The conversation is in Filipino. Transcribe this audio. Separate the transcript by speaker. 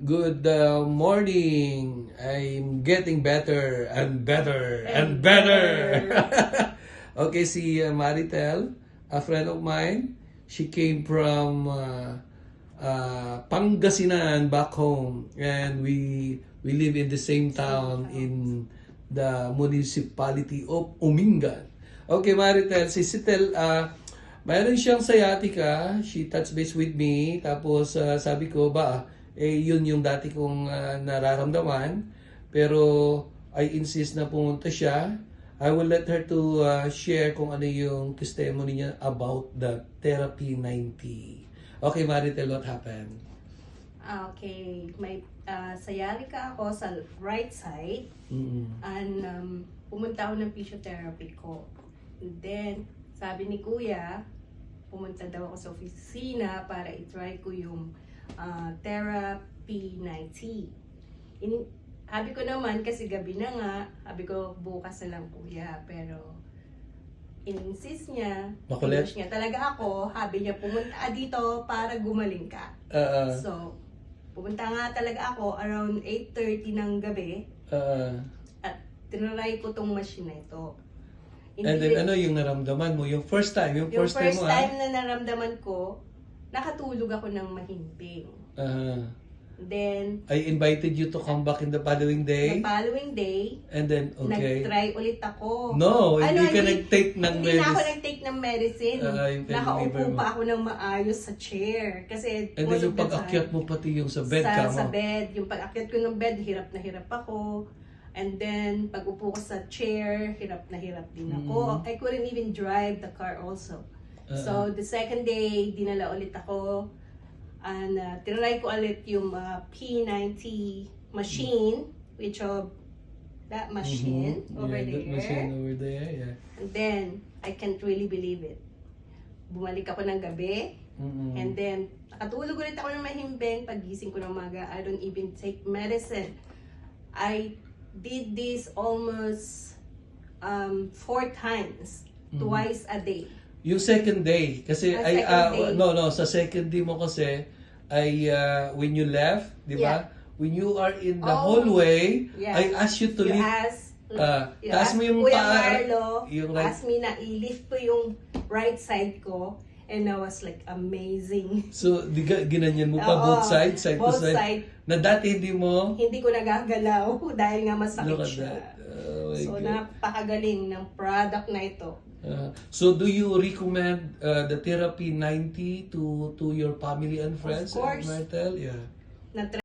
Speaker 1: Good morning. I'm getting better and better and better. Okay, si Maritel, a friend of mine, she came from Pangasinan back home, and we live in the same town in the municipality of Umingan. Okay, Maritel, si Sitel, mayroon siyang sciatica. She touched base with me. Tapos sabi ko yun yung dati kong nararamdaman. Pero I insist na pumunta siya. I will let her to share kung ano yung testimony niya about the Therapy 90. Okay, Maritel, what happened?
Speaker 2: Okay, may sciatica ako sa right side. And pumunta ako ng physiotherapy ko. And then, sabi ni Kuya, pumunta daw ako sa opisina para i-try ko yung Therapy 90. Sabi ko naman, kasi gabi na nga, sabi ko bukas na lang Kuya, pero in-insist niya,
Speaker 1: Makulit?
Speaker 2: niya talaga ako, sabi niya pumunta dito para gumaling ka. So, pumunta nga talaga ako around 8:30 ng gabi at tinry ko tong machine na ito.
Speaker 1: And then ano yung naramdaman mo? Yung first time
Speaker 2: Yung
Speaker 1: time mo
Speaker 2: time na naramdaman ko, nakatulog ako ng mahimbing. Then,
Speaker 1: I invited you to come back in the following day.
Speaker 2: the following day,
Speaker 1: And then, okay.
Speaker 2: nag-try ulit ako.
Speaker 1: No, hindi ka nag-take ng
Speaker 2: Hindi na ako
Speaker 1: medicine.
Speaker 2: nag-take ng medicine.
Speaker 1: Yung
Speaker 2: Nakaupo
Speaker 1: fever mo.
Speaker 2: pa ako ng maayos sa chair. Kasi
Speaker 1: And then
Speaker 2: most
Speaker 1: yung
Speaker 2: of the
Speaker 1: pag-akyat
Speaker 2: time,
Speaker 1: mo pati yung sa bed
Speaker 2: sa,
Speaker 1: ka mo.
Speaker 2: sa bed, yung pag-akyat ko ng bed, hirap na hirap ako. And then, pag upo ko sa chair, hirap na hirap din ako. I couldn't even drive the car also. So, the second day, dinala ulit ako. And tinry ko ulit yung P90 machine, which of that machine over
Speaker 1: Yeah, that
Speaker 2: there.
Speaker 1: machine over there, yeah.
Speaker 2: And then, I can't really believe it. Bumalik ako ng gabi. And then, nakatulog ulit ako ng mahimbing. Pagising ko ng umaga, I don't even take medicine. I did this almost 4 times, twice a day.
Speaker 1: Yung second day, kasi
Speaker 2: Second day.
Speaker 1: sa second day mo kasi when you left, di ba?
Speaker 2: Yeah.
Speaker 1: When you are in the
Speaker 2: Oh,
Speaker 1: hallway,
Speaker 2: yeah.
Speaker 1: I asked you to
Speaker 2: You
Speaker 1: lift. Taas mo yung
Speaker 2: Kuya
Speaker 1: paa,
Speaker 2: Marlo,
Speaker 1: yung right.
Speaker 2: asked me na i-lift ko yung right side ko. And I was like, amazing.
Speaker 1: So, ginanyan mo pa
Speaker 2: Oo,
Speaker 1: both sides, side to
Speaker 2: both
Speaker 1: side.
Speaker 2: side.
Speaker 1: Na dati hindi mo.
Speaker 2: Hindi ko nagagalaw dahil nga masakit
Speaker 1: Look at
Speaker 2: siya.
Speaker 1: that. Oh my
Speaker 2: So,
Speaker 1: God.
Speaker 2: napakagaling ng product na ito.
Speaker 1: So, do you recommend the Therapy 90 to your family and friends?
Speaker 2: course.
Speaker 1: Martel? Yeah.
Speaker 2: Na